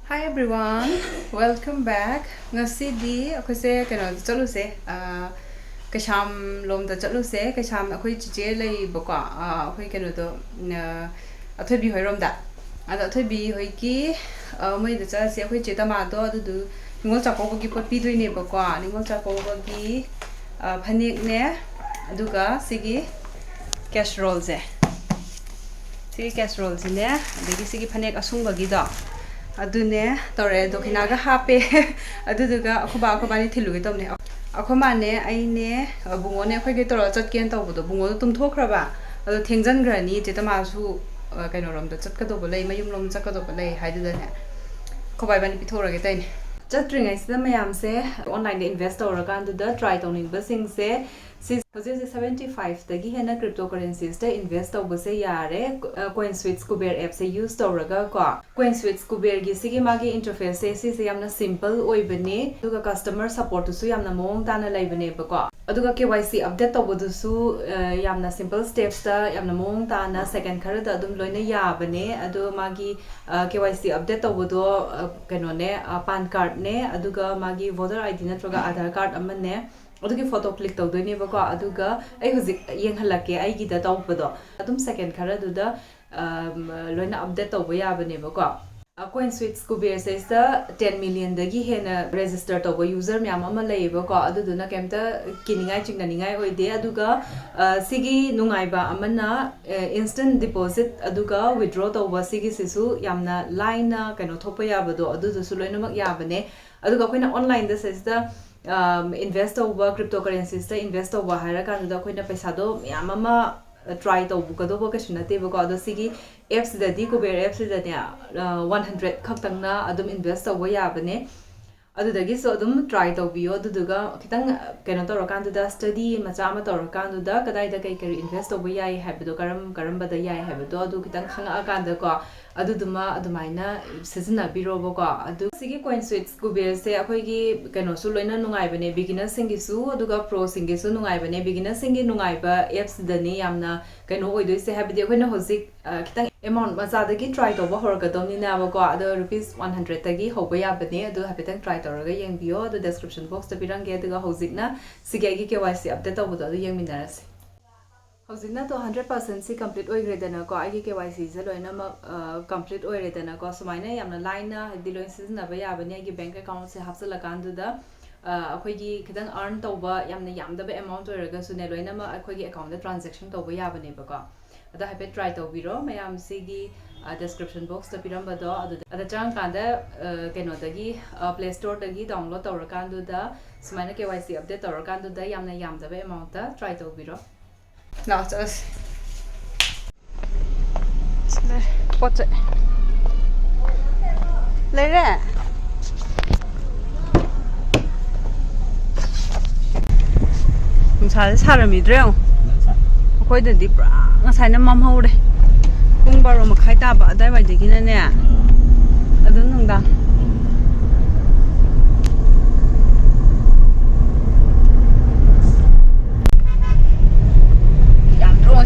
Hi everyone, welcome back. Ngasi aku se kena chalu se keisham lom da chalu se keisham akoi chiche lei bokwa akoi kena to athoi bi hoirom da ada athoi bi hoi ki moi da cha se akoi cheta ma do du ningol chakouba gi pot pi doi ne bokwa ningol chakouba gi phanik ne aduga sigi casserole se sigi casserole se ne adegi sigi phanik asungba gi do adune tore dokina ga hape aduduga akhoba ni thilu ge tomne akhoma ne aine bungo ne khoi ge toro chat ken taw bodo bungo tum thokraba adu thengjan grani tetama su kaino rom da chat ka do bolai mayum lom chat ka do bolai haidu da ne khobai bani pithora ge taine chatring ai sida mayamse online invest or kan da try tawning basing se 75 tagi hena cryptocurrencies ta invest tawba se yare coinswitch kuber app se use tawraga ko coinswitch kuber gi sigi magi interface se yamna simple oibane duga customer support su yamna mong tana laibane ba ko aduga KYC update tawbu su yamna simple steps ta yamna mong tana second khara da dum loina yabane adu magi KYC update tawbu do kano ne pan card ne aduga magi voter ID natroga aadhar card amane adugi photo click tawdoi ba ko aduga ai hozik yenghalake ai gi da tawpado adum second khara du da loina update tawba yabane ba ko coinswitch kuber says the 10 million dagi hena register tawba user myam ama lei ba ko aduduna kemta kiningai chingnaningai oide aduga sigi nungai ba amana instant deposit aduga withdraw tawba sigi sisu yamna line na kano thopa yabado adudu su loina mak yabane aduga koina online da says the invest over cryptocurrencies ta invest over hara kan da koina paisa do yamama try to buka do boka shunate boka do sigi apps da di kuber apps da ne 100 khaktang na adum invest over ya bane adu dagi so adum try to biyo adu duga kitang kena to rakan da study macha ma to rakan da kadai da kai kari invest over ya habido karam ba da ya habido adu kitang khanga kan da ko adu duma adumaina sizna biro boko adu sigi coinswitch kuber se akoi gi keno su loina nungai bane beginner singi su aduga pro singi su nungai bane beginner singi nungai ba apps dani yamna keno oidoi se habidi akoi na hojik kitang amount macha da gi try to ba horga domni na boko adu rupees 100 tagi hoba ya bane adu habitang try to raga yeng bio adu description box ta pirang ge aduga hojik na sigi gi KYC update to bodo adu yeng minarase hojikna to 100% si complete oi gredana ko ai KYC se loina ma complete oi redana ko sumaina yamna line na di loin sizna ba ya bani gi bank account se hapsala kan du da akhoi gi khidang earn tawba yamna yamda ba amount oi raga su ne loina ma akhoi gi account da transaction tawba ya bani ba ko ada happy try to biro mayamse gi description box ta piram ba do ada chang kan da keno da gi play store da gi download tawra kan du da sumaina KYC update tawra kan du da yamna yamda ba amount ta try to biro now it's us. What's it? Later. Ngasa 사람이 돼요. 거기다 디브라. ngasa 맘 하우래. 공바로 막 가이다 봐. 다이바 되기는 해. 아두는다.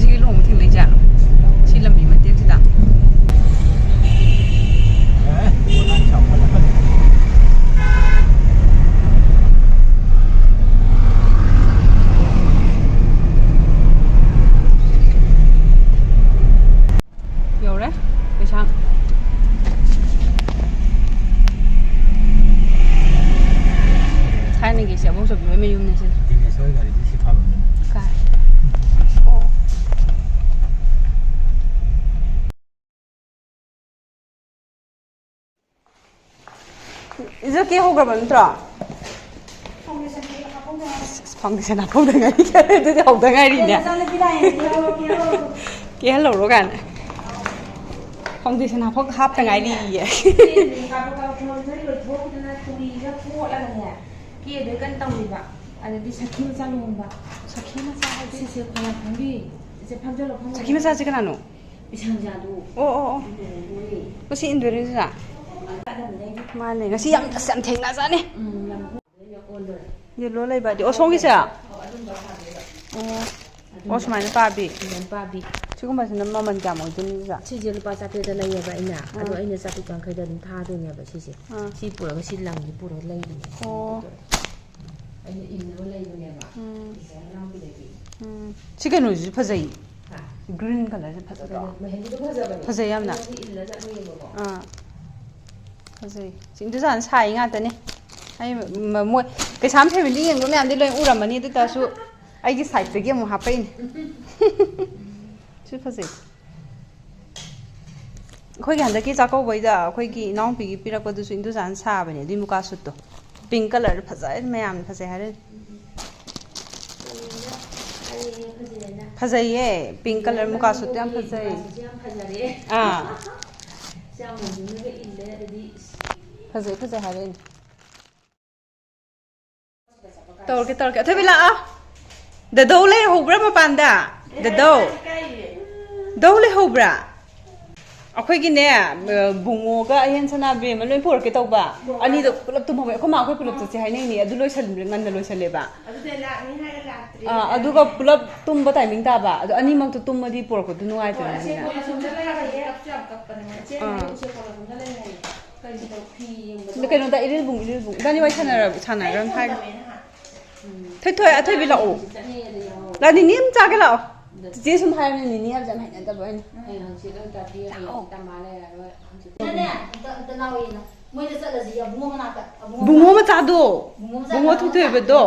Sigi long thing le ja si lam bi ma te ti da yo re ke chang sai ne ge sia bong so bi me yum ne se dinge so ga ri si pha ba ka 이제 게 호가 많더라. 파운데이션 하고 내가 이게 드디어 오다가 이리냐. 게 할로로 가네. 파운데이션 하고 합다가 이리. 사키 마사 지금 안 오. 오. 혹시 인도네시아? Mana ngasi yang theng na sa ne ye lo lai ba di o song gi sa ꯑꯣ ꯁꯨꯃꯥꯏꯅ ꯄꯥꯕꯤ ꯄꯥꯕꯤ ꯁꯤꯒꯨꯝꯕꯁꯤꯅ ꯃꯃꯜ ꯀꯌꯥꯝ ꯑꯣꯏꯗꯣꯏꯅꯣ ꯁꯤꯁꯦ ꯂꯨꯄꯥ 800ꯗ ꯂꯩꯌꯦꯕ ꯑꯩꯅ ꯑꯗꯣ ꯑꯩꯅ 450ꯗ ꯑꯗꯨꯝ ꯊꯥꯗꯣꯏꯅꯦꯕ ꯁꯤꯁꯦ ꯁꯤ ꯄꯨꯔꯒ ꯁꯤ ꯂꯪꯁꯤ ꯄꯨꯔꯒ ꯂꯩꯕꯅꯦ ꯑꯣ ꯑꯩꯅ ꯏꯟꯅꯕ ꯂꯩꯕꯅꯦꯕ ꯏꯅꯥꯎꯄꯤꯗꯒꯤ ꯁꯤ ꯀꯩꯅꯣꯁꯤꯁꯨ ꯐꯖꯩ ꯒ꯭ꯔꯤꯟ ꯀꯂꯔꯁꯦ ꯐꯖꯗ꯭ꯔꯣ ꯃꯍꯦꯟꯗꯨ ꯐꯖꯕꯅꯦ ꯐꯖꯩ ꯌꯥꯝꯅ ꯏꯜꯂ ꯆꯠꯅꯤꯡꯉꯦꯕꯀꯣ ꯐꯖꯩ ꯆꯤꯡꯗꯨꯖꯥꯅ ꯁꯥꯏ ꯉꯥꯛꯇꯅꯦ ꯑꯩ ꯃꯣꯏ ꯀꯩꯁꯥꯝ ꯐꯦꯃꯤꯂꯤ ꯌꯦꯡꯕ ꯃꯌꯥꯝꯗꯤ ꯂꯣꯏ ꯎꯔꯝꯃꯅꯤ ꯑꯗꯨ ꯇꯥꯔꯁꯨ ꯑꯩꯒꯤ ꯁꯥꯏꯠꯇꯒꯤ ꯑꯃꯨꯛ ꯍꯥꯞꯄꯛꯏꯅꯦ ꯁꯤ ꯐꯖꯩ ꯑꯩꯈꯣꯏꯒꯤ ꯍꯟꯗꯛꯀꯤ ꯆꯥꯛꯀꯧꯕꯩꯗ ꯑꯩꯈꯣꯏꯒꯤ ꯏꯅꯥꯎꯄꯤꯒꯤ ꯄꯤꯔꯛꯄꯗꯨꯁꯨ ꯏꯟꯗꯨꯖꯥꯅ ꯁꯥꯕꯅꯦ ꯑꯗꯨꯏ ꯃꯨꯀꯥ ꯁꯨꯠꯇꯣ ꯄꯤꯡ ꯀꯂꯔ ꯐꯖꯩ ꯃꯌꯥꯝꯅ ꯐꯖꯩ ꯍꯥꯏꯔꯅꯤ ꯐꯖꯩꯌꯦ ꯄꯤꯡ ꯀꯂꯔ ꯃꯨꯀꯥ ꯁꯨꯠꯇꯣ ꯌꯥꯝ ꯐꯖꯩ ꯐꯖꯩ ꯐꯖꯩ ꯍꯥꯏꯔꯛꯏꯅꯦ ꯇꯧꯔꯛꯀꯦ ꯑꯊꯣꯏꯕꯤ ꯂꯥꯛꯑꯣ ꯗꯗꯧ ꯂꯩꯍꯧꯕ꯭ꯔꯥ ꯃꯄꯥꯟꯗ ꯗꯧ ꯂꯩꯍꯧꯕ꯭ꯔꯥ ꯑꯩꯈꯣꯏꯒꯤꯅꯦ ꯕꯨꯡꯉꯣꯒ ꯑꯍꯦꯟ ꯁꯅꯥꯕꯤ ꯑꯃ ꯂꯣꯏ ꯄꯨꯔꯛꯀꯦ ꯇꯧꯕ ꯑꯅꯤꯗꯣ ꯄꯨꯂꯞ ꯇꯨꯝꯍꯧꯋꯦ ꯑꯩꯈꯣꯏ ꯃꯥ ꯑꯩꯈꯣꯏ ꯄꯨꯂꯞ ꯆꯠꯁꯦ ꯍꯥꯏꯅꯩꯅꯦ ꯑꯗꯨ ꯂꯣꯏꯁꯜꯂꯦ ꯉꯟꯅ ꯂꯣꯏꯁꯜꯂꯦꯕ ꯑꯗꯨꯒ ꯄꯨꯂꯞ ꯇꯨꯝꯕ ꯇꯥꯏꯃꯤꯡ ꯇꯥꯕ ꯑꯗꯣ ꯑꯅꯤꯃꯛꯇꯣ ꯇꯨꯝꯃꯗꯤ ꯄꯨꯔꯛꯄꯗꯣ ꯅꯨꯡꯉꯥꯏꯇꯕꯅꯤꯅ ꯀꯩꯅꯣꯗ ꯏꯔꯤꯜꯕꯨꯡ ꯏꯕꯥꯅꯤ ꯋꯥꯔꯤ ꯁꯥꯟꯅꯔꯝ ꯍꯥꯏꯒ ꯊꯣꯏ ꯑꯊꯣꯏꯕꯤ ꯂꯥꯛꯑꯣ ꯅꯤꯅꯤ ꯑꯃ ꯆꯥꯒꯦ ꯂꯥꯛꯑꯣ ꯆꯤꯆꯦ ꯁꯨꯝ ꯍꯥꯏꯕꯅꯦ ꯅꯤꯅꯤ ꯍꯥꯏꯕꯁꯦ ꯌꯥꯝ ꯍꯩꯅꯗꯕ ꯑꯩꯅ ꯕꯨꯡꯉꯣ ꯃꯆꯥꯗꯣ ꯕꯨꯡꯉꯣ ꯊꯣꯏꯊꯣꯏꯕꯗꯣ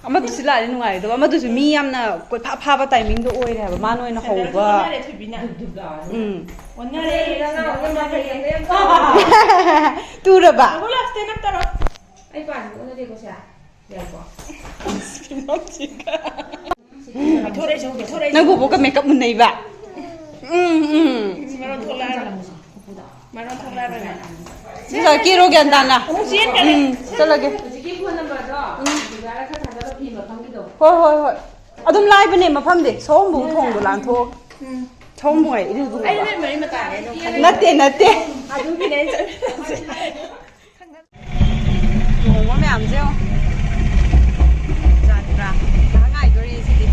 ꯑꯃꯗꯨꯁꯨ ꯂꯥꯛꯑꯗꯤ ꯅꯨꯡꯉꯥꯏꯒꯗꯕ ꯑꯃꯗꯨꯁꯨ ꯃꯤ ꯌꯥꯝꯅ ꯀꯣꯏꯐꯥ ꯐꯥꯕ ꯇꯥꯏꯃꯤꯡꯗꯣ ꯑꯣꯏꯔꯦ ꯍꯥꯏꯕ ꯃꯥꯅ ꯑꯣꯏꯅ ꯍꯧꯕ ꯇꯨꯔꯕ ꯅꯪ ꯕꯣꯕꯣꯛꯀ ꯃꯦꯀꯞ ꯃꯨꯟꯅꯩꯕ ꯀꯦꯔꯣ ꯒ꯭ꯌꯥꯟ ꯇꯥꯅ ꯆꯠꯂꯒꯦ ꯍꯣꯏ ꯑꯗꯨꯝ ꯂꯥꯏꯕꯅꯦ ꯃꯐꯝꯗꯤ ꯁꯑꯣꯝꯕꯨꯡ ꯊꯣꯡꯗꯣ ꯂꯥꯟꯊꯣꯛꯑꯒ ꯁꯑꯣꯝꯕꯨꯡ ꯍꯥꯏ ꯏꯔꯤꯜꯕꯨꯡ ꯅꯠꯇꯦ ꯂꯨꯍꯣꯡꯕ ꯃꯌꯥꯝꯁꯦ ꯌꯦꯡꯉꯣ ꯖꯥꯇ꯭ꯔꯥ ꯉꯥꯏꯍꯥꯛ ꯉꯥꯏꯗꯣꯔꯤ ꯁꯤꯗꯤ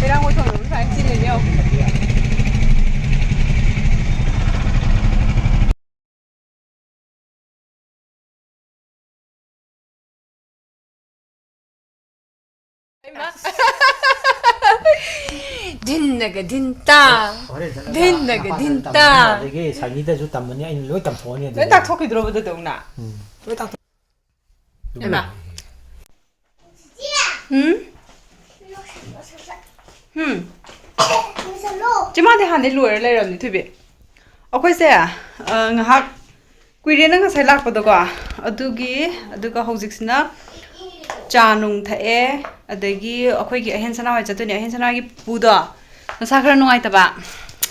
ꯏꯔꯥꯡ ꯊꯣꯡꯗꯣ ꯁꯨꯃꯥꯏꯅ ꯆꯤꯜꯂꯤꯅꯦ ꯌꯦꯡꯉꯣ 딘나가 딘따 ꯑꯗꯒꯤ ꯁꯥꯒꯤꯗꯁꯨ ꯇꯝꯕꯅꯤ ꯑꯩꯅ ꯂꯣꯏ ꯇꯝꯊꯣꯛꯑꯅꯤ ꯂꯣꯏ ꯇꯥꯛꯊꯣꯛꯈꯤꯗ꯭ꯔꯣꯕ ꯗꯧꯅ ꯏꯃꯥ ꯆꯤꯃꯥꯗꯤ ꯍꯥꯟꯅꯗꯩ ꯂꯣꯏꯔ ꯂꯩꯔꯕꯅꯤ ꯊꯣꯏꯕꯤ ꯑꯩꯈꯣꯏꯁꯦ ꯉꯥꯏꯍꯥꯛ ꯀꯨꯏꯔꯦꯅ ꯉꯁꯥꯏ ꯂꯥꯛꯄꯗꯣꯀꯣ ꯑꯗꯨꯒ ꯍꯧꯖꯤꯛꯁꯤꯅ ꯆꯥ ꯅꯨꯡ ꯊꯛꯑꯦ ꯑꯗꯒꯤ ꯑꯩꯈꯣꯏꯒꯤ ꯑꯍꯦꯟ ꯁꯅꯥ ꯍꯣꯏ ꯆꯠꯇꯣꯏꯅꯦ ꯑꯍꯦꯟ ꯁꯅꯥꯒꯤ ꯄꯨꯗꯣ ꯃꯁꯥ ꯈꯔ ꯅꯨꯡꯉꯥꯏꯇꯕ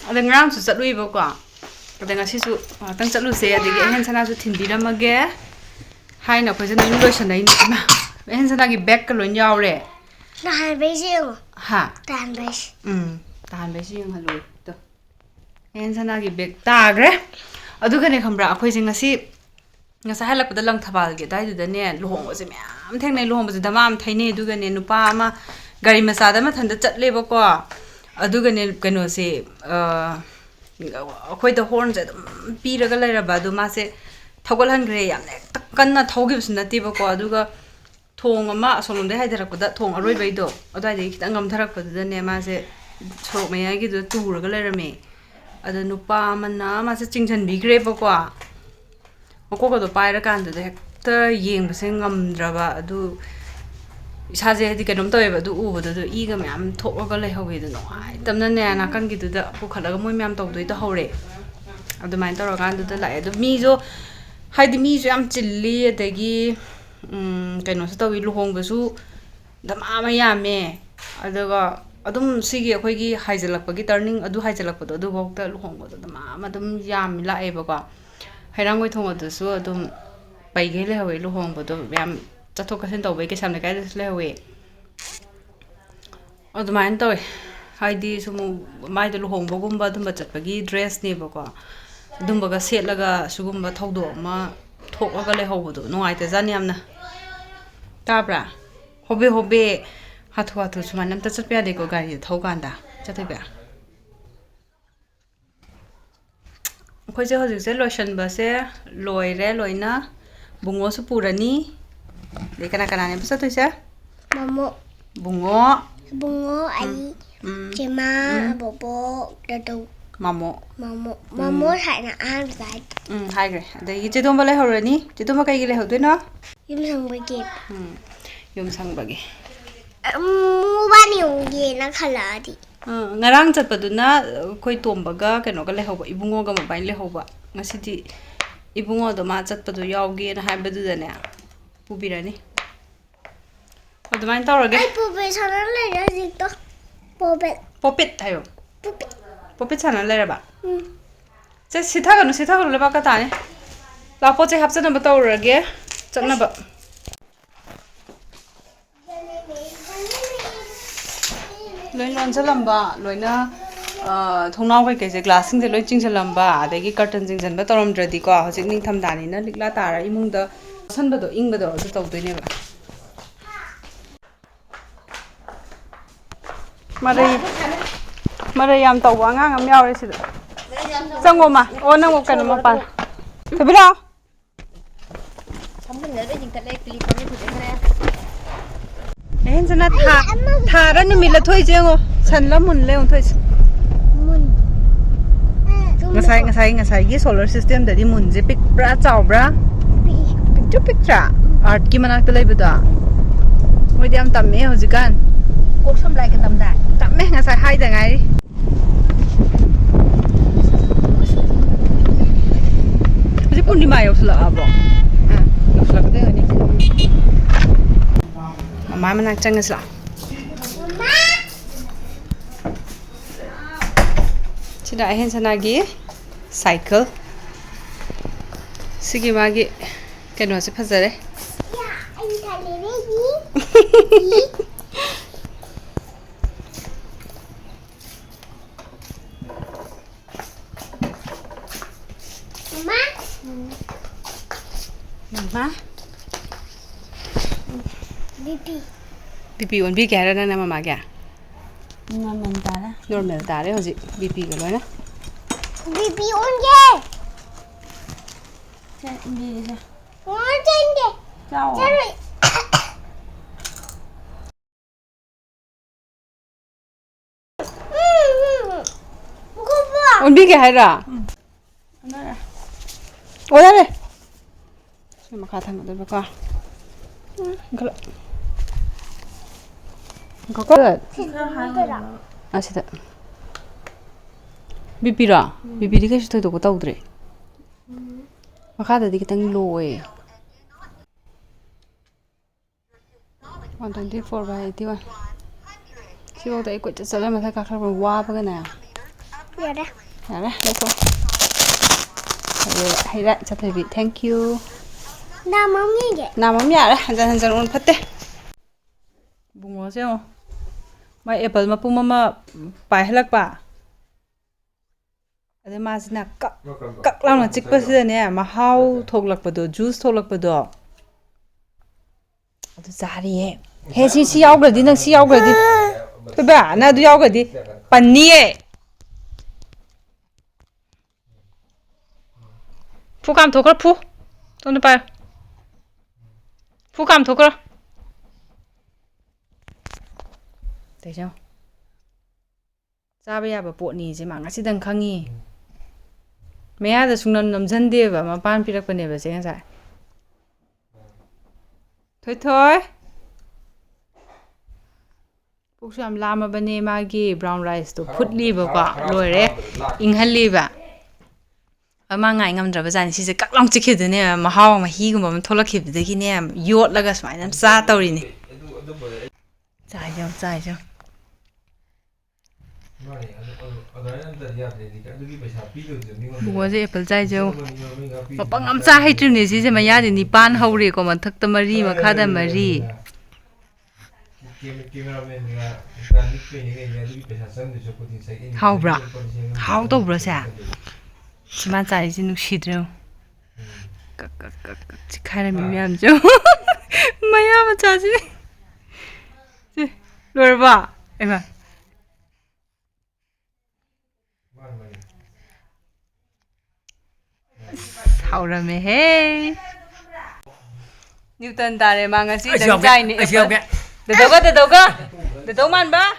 ꯑꯗ ꯉꯔꯥꯡꯁꯨ ꯆꯠꯂꯨꯏꯕꯀꯣ ꯑꯗ ꯉꯁꯤꯁꯨ ꯉꯥꯛꯇꯪ ꯆꯠꯂꯨꯁꯦ ꯑꯗꯒꯤ ꯑꯍꯦꯟ ꯁꯅꯥꯁꯨ ꯊꯤꯟꯕꯤꯔꯝꯃꯒꯦ ꯍꯥꯏꯅ ꯑꯩꯈꯣꯏꯁꯦ ꯂꯣꯏ ꯂꯣꯏꯁꯟꯅꯩꯅꯦ ꯑꯍꯦꯟ ꯁꯅꯥꯒꯤ ꯕꯦꯒꯀ ꯂꯣꯏ ꯌꯥꯎꯔꯦ ꯇꯥꯍꯟꯕꯩꯁꯦ ꯌꯦꯡꯉꯣ ꯍꯥ ꯇꯥꯍꯟꯕꯩꯁꯦ ꯇꯥꯍꯟꯕꯩꯁꯦ ꯌꯦꯡꯍꯜꯂꯨ ꯇꯣ ꯑꯍꯦꯟ ꯁꯅꯥꯒꯤ ꯕꯦꯒ ꯇꯥꯈ꯭ꯔꯦ ꯑꯗꯨꯒꯅꯦ ꯈꯪꯕ꯭ꯔꯥ ꯑꯩꯈꯣꯏꯁꯦ ꯉꯁꯥꯏ ꯍꯜꯂꯛꯄꯗ ꯂꯪꯊꯕꯥꯜꯒꯤ ꯑꯗꯨꯋꯥꯏꯗꯨꯗꯅꯦ ꯂꯨꯍꯣꯡꯕꯁꯦ ꯃꯌꯥꯝ ꯊꯦꯡꯅꯩ ꯂꯨꯍꯣꯡꯕꯁꯦ ꯙꯃꯥ ꯑꯃ ꯊꯩꯅꯩ ꯑꯗꯨꯒꯅꯦ ꯅꯨꯄꯥ ꯑꯃ ꯒꯥꯔꯤ ꯃꯆꯥꯗ ꯃꯊꯟꯇ ꯆꯠꯂꯦꯕꯀꯣ ꯑꯗꯨꯒꯅꯦ ꯀꯩꯅꯣꯁꯦ ꯑꯩꯈꯣꯏꯗ ꯍꯣꯔꯟꯁꯦ ꯑꯗꯨꯝ ꯄꯤꯔꯒ ꯂꯩꯔꯕ ꯑꯗꯣ ꯃꯥꯁꯦ ꯊꯧꯒꯠꯍꯟꯈ꯭ꯔꯦ ꯌꯥꯝꯅ ꯍꯦꯛꯇ ꯀꯟꯅ ꯊꯧꯈꯤꯕꯁꯨ ꯅꯠꯇꯦꯕꯀꯣ ꯑꯗꯨꯒ ꯊꯣꯡ ꯑꯃ ꯑꯁꯣꯝꯂꯣꯝꯗꯩ ꯍꯥꯏꯊꯔꯛꯄꯗ ꯊꯣꯡ ꯑꯔꯣꯏꯕꯩꯗꯣ ꯑꯗꯨꯋꯥꯏꯗꯒꯤ ꯈꯤꯇꯪ ꯉꯝꯊꯔꯛꯄꯗꯨꯗꯅꯦ ꯃꯥꯁꯦ ꯁꯣꯔꯣꯛ ꯃꯌꯥꯏꯒꯤꯗꯨꯗ ꯇꯨꯔꯒ ꯂꯩꯔꯝꯃꯦ ꯑꯗ ꯅꯨꯄꯥ ꯑꯃꯅ ꯃꯥꯁꯦ ꯆꯤꯡꯁꯤꯟꯕꯤꯈ꯭ꯔꯦꯕꯀꯣ ꯃꯀꯣꯛꯀꯗꯣ ꯄꯥꯏꯔꯀꯥꯟꯗꯨꯗ ꯍꯦꯛꯇ ꯌꯦꯡꯕꯁꯦ ꯉꯝꯗ꯭ꯔꯕ ꯑꯗꯨ ꯏꯁꯥꯁꯦ ꯍꯥꯏꯗꯤ ꯀꯩꯅꯣꯝ ꯇꯧꯋꯦꯕ ꯑꯗꯨ ꯎꯕꯗꯨꯗ ꯏꯒ ꯃꯌꯥꯝ ꯊꯣꯛꯑꯒ ꯂꯩꯍꯧꯋꯦ ꯑꯗꯨ ꯅꯨꯡꯉꯥꯏꯇꯕꯅꯅꯦ ꯅꯥꯀꯟꯒꯤꯗꯨꯗ ꯄꯨꯈꯠꯂꯒ ꯃꯣꯏ ꯃꯌꯥꯝ ꯇꯧꯗꯣꯏ ꯇꯧꯍꯧꯔꯦ ꯑꯗꯨꯃꯥꯏꯅ ꯇꯧꯔꯀꯥꯟꯗꯨꯗ ꯂꯥꯛꯑꯦ ꯑꯗꯣ ꯃꯤꯁꯨ ꯍꯥꯏꯗꯤ ꯃꯤꯁꯨ ꯌꯥꯝ ꯆꯤꯜꯂꯤ ꯑꯗꯒꯤ ꯀꯩꯅꯣꯁꯨ ꯇꯧꯋꯤ ꯂꯨꯍꯣꯡꯕꯁꯨ ꯙꯃꯥ ꯑꯃ ꯌꯥꯝꯃꯦ ꯑꯗꯨꯒ ꯑꯗꯨꯝ ꯁꯤꯒꯤ ꯑꯩꯈꯣꯏꯒꯤ ꯍꯥꯏꯖꯤꯜꯂꯛꯄꯒꯤ ꯇꯔꯅꯤꯡ ꯑꯗꯨ ꯍꯥꯏꯖꯤꯜꯂꯛꯄꯗꯣ ꯑꯗꯨꯐꯥꯎꯗ ꯂꯨꯍꯣꯡꯕꯗꯣ ꯙꯃꯥ ꯑꯃ ꯑꯗꯨꯝ ꯌꯥꯝ ꯂꯥꯛꯑꯦꯕꯀꯣ ꯍꯩꯔꯥꯡꯒꯣꯏ ꯊꯣꯡꯗꯁꯨ ꯑꯗꯨꯝ ꯄꯩꯒꯩ ꯂꯩꯍꯧꯋꯦ ꯂꯨꯍꯣꯡꯕꯗꯣ ꯌꯥꯝ ꯆꯠꯊꯣꯛ ꯆꯠꯁꯤꯟ ꯇꯧꯕꯩ ꯀꯩꯁꯥꯝ ꯂꯩꯀꯥꯏꯗꯁꯨ ꯂꯩꯍꯧꯋꯦ ꯑꯗꯨꯃꯥꯏꯅ ꯇꯧꯋꯦ ꯍꯥꯏꯗꯤ ꯁꯨꯝ ꯃꯥꯏꯗ ꯂꯨꯍꯣꯡꯕꯒꯨꯝꯕ ꯑꯗꯨꯝꯕ ꯆꯠꯄꯒꯤ ꯗ꯭ꯔꯦꯁꯅꯦꯕꯀꯣ ꯑꯗꯨꯝꯕꯒ ꯁꯦꯠꯂꯒ ꯁꯤꯒꯨꯝꯕ ꯊꯧꯗꯣꯛ ꯑꯃ ꯊꯣꯛꯂꯒ ꯂꯩꯍꯧꯕꯗꯣ ꯅꯨꯡꯉꯥꯏꯇꯖꯥꯠꯅꯤ ꯌꯥꯝꯅ ꯇꯥꯕ꯭ꯔꯥ ꯍꯣꯕꯦ ꯍꯣꯕꯦ ꯍꯥꯊꯨ ꯍꯥꯊꯨ ꯁꯨꯃꯥꯏꯅ ꯑꯝꯇ ꯆꯠꯄ ꯌꯥꯗꯦꯀꯣ ꯒꯥꯔꯤꯗ ꯊꯧꯀꯥꯟꯗ ꯆꯠꯊꯣꯏꯕ ꯑꯩꯈꯣꯏꯁꯦ ꯍꯧꯖꯤꯛꯁꯦ ꯂꯣꯏꯁꯟꯕꯁꯦ ꯂꯣꯏꯔꯦ ꯂꯣꯏꯅ ꯕꯨꯡꯉꯣꯁꯨ ꯄꯨꯔꯅꯤ ꯑꯗꯩ ꯀꯅꯥ ꯀꯅꯥꯅꯦꯕ ꯆꯠꯇꯣꯏꯁꯦ Mamo. Bungo Bungo, ai. Chima, bobo, dadu. ꯃꯃꯣ Mamo. Mamo thải na an sai. ꯍꯥꯏꯈ꯭ꯔꯦ ꯑꯗꯒꯤ ꯆꯦꯇꯣꯝꯕ ꯂꯩꯍꯧꯔꯅꯤ ꯆꯦꯇꯣꯝꯕ ꯀꯩꯒꯤ ꯂꯩꯍꯧꯗꯣꯏꯅꯣ Yum sang với kịp. ꯌꯨꯝ ꯁꯪꯕꯒꯤ Mu ba niu ye na khala di. ꯉꯔꯥꯡ ꯆꯠꯄꯗꯨꯅ ꯑꯩꯈꯣꯏ ꯇꯣꯝꯕꯒ ꯀꯩꯅꯣꯒ ꯂꯩꯍꯧꯕ ꯏꯕꯨꯡꯉꯣꯒ ꯃꯕꯥꯏꯅ ꯂꯩꯍꯧꯕ ꯉꯁꯤꯗꯤ ꯏꯕꯨꯡꯉꯣꯗꯣ ꯃꯥ ꯆꯠꯄꯗꯣ ꯌꯥꯎꯒꯦꯅ ꯍꯥꯏꯕꯗꯨꯗꯅꯦ ꯄꯨꯕꯤꯔꯅꯤ ꯑꯗꯨꯃꯥꯏꯅ ꯇꯧꯔꯒꯦ Ai pobe sana lai na zik to. Pobe. ꯄꯣꯄꯤꯠ ꯍꯥꯏꯌꯣ Pobe. ꯄꯣꯄꯤꯠ ꯁꯥꯟꯅ ꯂꯩꯔꯕ ꯁꯦ ꯁꯤꯊꯒꯅꯨ ꯂꯩꯕꯥꯛꯀ ꯇꯥꯅꯤ ꯂꯥꯛ ꯄꯣꯠ ꯆꯩ ꯍꯥꯞꯆꯅꯕ ꯇꯧꯔꯨꯔꯒꯦ ꯆꯠꯅꯕ ꯂꯣꯏꯅ ꯂꯣꯟꯁꯤꯜꯂꯝꯕ ꯂꯣꯏꯅ ꯊꯣꯡꯅꯥꯎ ꯀꯩꯀꯩꯁꯦ ꯒ꯭ꯂꯥꯁꯁꯤꯡꯁꯦ ꯂꯣꯏ ꯆꯤꯡꯁꯤꯜꯂꯝꯕ ꯑꯗꯒꯤ ꯀꯔꯇꯟ ꯆꯤꯡꯁꯤꯟꯕ ꯇꯧꯔꯝꯗ꯭ꯔꯗꯤꯀꯣ ꯍꯧꯖꯤꯛ ꯅꯤꯡꯊꯝꯊꯥꯅꯤꯅ ꯂꯤꯛꯂꯥ ꯇꯥꯔ ꯏꯃꯨꯡꯗ ꯁꯟꯕꯗꯣ ꯏꯪꯕꯗꯣ ꯑꯗꯨ ꯇꯧꯗꯣꯏꯅꯦꯕ ꯃꯔꯩ ꯌꯥꯝ ꯇꯧꯕ ꯑꯉꯥꯡ ꯑꯃ ꯌꯥꯎꯔꯦ ꯁꯤꯗ ꯆꯪꯉꯣꯃ ꯑꯣ ꯅꯪ ꯀꯩꯅꯣ ꯃꯄꯥꯟ ꯊꯣꯏꯕꯤꯔꯥꯎ ꯑꯍꯦꯟꯁꯤꯅ ꯊꯥꯔ ꯅꯨꯃꯤꯠ ꯂꯊꯣꯏꯁꯦ ꯌꯦꯡꯉꯣ ꯁꯟꯂ ꯃꯨꯟꯂ ꯌꯦꯡꯉꯣ ꯊꯣꯏꯁꯦ ꯉꯁꯥꯏꯒꯤ ꯁꯣꯂꯔ ꯁꯤꯁꯇꯦꯝꯗꯗꯤ ꯃꯨꯟꯁꯦ ꯄꯤꯛꯄ꯭ꯔꯥ ꯆꯥꯎꯕ꯭ꯔꯥ ꯄꯤꯛꯇ꯭ꯔꯨ ꯄꯤꯛꯇ꯭ꯔꯥ ꯑꯥꯔꯠꯀꯤ ꯃꯅꯥꯛꯇ ꯂꯩꯕꯗꯣ ꯃꯣꯏꯗꯤ ꯌꯥꯝ ꯇꯝꯃꯦ ꯍꯧꯖꯤꯛꯀꯥꯟ ꯀꯣꯛ ꯁꯝ ꯂꯥꯏꯒ ꯇꯝꯃꯦ ꯉꯁꯥꯏ ꯍꯥꯏꯗ ꯉꯥꯏꯔꯤ ꯍꯧꯖꯤꯛ ꯄꯨꯔꯅꯤꯃꯥ ꯌꯧꯁꯤꯜꯂꯛꯑꯕꯣ ꯌꯧꯁꯤꯜꯂꯛꯀꯗꯣꯏꯅꯤ ꯃꯃꯥ ꯃꯅꯥꯛ ꯆꯪꯉꯁꯤ ꯂꯥꯛꯑꯣ ꯁꯤꯗ ꯑꯍꯦꯟ ꯁꯅꯥꯒꯤ ꯁꯥꯏꯀꯜ ꯁꯤꯒꯤ ꯃꯥꯒꯤ ꯀꯩꯅꯣꯁꯦ ꯐꯖꯔꯦ ꯃꯃꯥ BP ꯑꯣꯟꯕꯤꯒꯦ ꯍꯥꯏꯔ ꯅꯪꯅ ꯃꯃꯥꯒꯤ ꯅꯣꯔꯃꯦꯜ ꯇꯥꯔꯦ ꯍꯧꯖꯤꯛ BPꯒ ꯂꯣꯏꯅ BP onge. Onge. Chalo. ꯑꯣꯟꯕꯤꯒꯦ ꯍꯥꯏꯔ ꯑꯣꯟꯅꯔꯦ ꯁꯤ ꯃꯈꯥ ꯊꯝꯒꯗꯣꯏꯕꯀꯣ ꯑꯁꯤꯗ BPꯔꯣ BPꯗꯤ ꯀꯩꯁꯨ ꯊꯣꯏꯗꯣꯛꯄ ꯇꯧꯗ꯭ꯔꯦ ꯃꯈꯥꯗꯗꯤ ꯈꯤꯇꯪ ꯂꯣ ꯑꯣꯏꯌꯦ 124/81 ꯁꯤꯐꯥꯎꯗ ꯑꯩ ꯀꯣꯏꯆꯠ ꯆꯠꯂ ꯃꯊꯛ ꯀꯥꯈꯠꯂꯛꯄ ꯋꯥꯕꯒꯅꯦ Yare. ꯌꯥꯔꯦ ꯂꯩꯊꯣ ꯍꯩꯔꯦ ꯆꯠꯊꯣꯏꯕꯤ ꯊꯦꯡꯀ꯭ꯌꯨ Namamige. ꯅꯥꯃꯝ ꯌꯥꯔꯦ ꯍꯟꯖꯟ ꯍꯟꯖꯟ ꯑꯣꯟ ꯐꯠꯇꯦ ꯕꯨꯡꯉꯣꯁꯦ ꯌꯦꯡꯉꯣ ꯃꯥꯏ ꯑꯦꯄꯜ ꯃꯄꯨꯝ ꯑꯃ ꯄꯥꯏꯍꯜꯂꯛꯄ ꯑꯗꯩ ꯃꯥꯁꯤꯅ ꯀꯛ ꯂꯥꯎꯅ ꯆꯤꯛꯄꯁꯤꯗꯅꯦ ꯃꯍꯥꯎ ꯊꯣꯛꯂꯛꯄꯗꯣ ꯖꯨꯁ ꯊꯣꯛꯂꯛꯄꯗꯣ ꯑꯗꯨ ꯆꯥꯔꯤꯌꯦ ꯍꯦ ꯁꯤ ꯌꯥꯎꯈ꯭ꯔꯗꯤ ꯅꯪ ꯁꯤ ꯌꯥꯎꯈ꯭ꯔꯗꯤ ꯊꯣꯏꯕ ꯅꯪ ꯑꯗꯨ ꯌꯥꯎꯈ꯭ꯔꯗꯤ ꯄꯟꯅꯤꯌꯦ ꯐꯨ ꯀꯥꯝꯊꯣꯛꯈ꯭ꯔꯣ ꯐꯨ ꯇꯣꯝꯗ ꯄꯥꯏꯌꯣ ꯐꯨ ꯀꯥꯝꯊꯣꯛꯈ꯭ꯔꯣ ꯇꯩꯖꯧ ꯆꯥꯕ ꯌꯥꯕ ꯄꯣꯠꯅꯤ ꯁꯤ ꯃꯥ ꯉꯁꯤꯗꯪ ꯈꯪꯉꯤ ꯃꯌꯥꯗ ꯁꯨꯡꯅꯝ ꯅꯝꯖꯟꯗꯦꯕ ꯃꯄꯥꯟ ꯄꯤꯔꯛꯄꯅꯦꯕ ꯁꯦ ꯉꯁꯥꯏ ꯊꯣꯏ ꯄꯨꯛꯁꯨ ꯌꯥꯝ ꯂꯥꯝꯃꯕꯅꯦ ꯃꯥꯒꯤ ꯕ꯭ꯔꯥꯎꯟ ꯔꯥꯏꯁꯇꯣ ꯐꯨꯠꯂꯤꯕꯀꯣ ꯂꯣꯏꯔꯦ ꯏꯪꯍꯜꯂꯤꯕ ꯃꯥ ꯉꯥꯏ ꯉꯝꯗ꯭ꯔꯕꯖꯥꯠꯅꯤ ꯁꯤꯁꯦ ꯀꯛ ꯂꯥꯎ ꯆꯤꯛꯈꯤꯕꯗꯨꯅꯦ ꯃꯍꯥꯎ ꯃꯍꯤꯒꯨꯝꯕ ꯑꯃ ꯊꯣꯛꯂꯛꯈꯤꯕꯗꯒꯤꯅꯦ ꯌꯣꯠꯂꯒ ꯁꯨꯃꯥꯏꯅ ꯆꯥ ꯇꯧꯔꯤꯅꯤ ꯆꯥꯏꯖꯧ ꯕꯨꯡꯉꯣꯁꯦ ꯑꯦꯄꯜ ꯆꯥꯏꯖꯧ ꯃꯄꯪ ꯑꯃ ꯆꯥ ꯍꯩꯇ꯭ꯔꯤꯕꯅꯦ ꯁꯤꯁꯦ ꯃꯌꯥꯗꯤ 9 ꯍꯧꯔꯦꯀꯣ ꯃꯊꯛꯇ 3 ꯃꯈꯥꯗ 4 하우브라 하우도 브라세 지만 자이지 누시드요 깍깍깍깍 지카르 미미암죠 마야마 자지 롤바 에마 하우라메 해 뉴턴 다레 망아시 던자이니 Asyong ke? Đừng đâu có, đừng đâu có, đừng đâu man ba.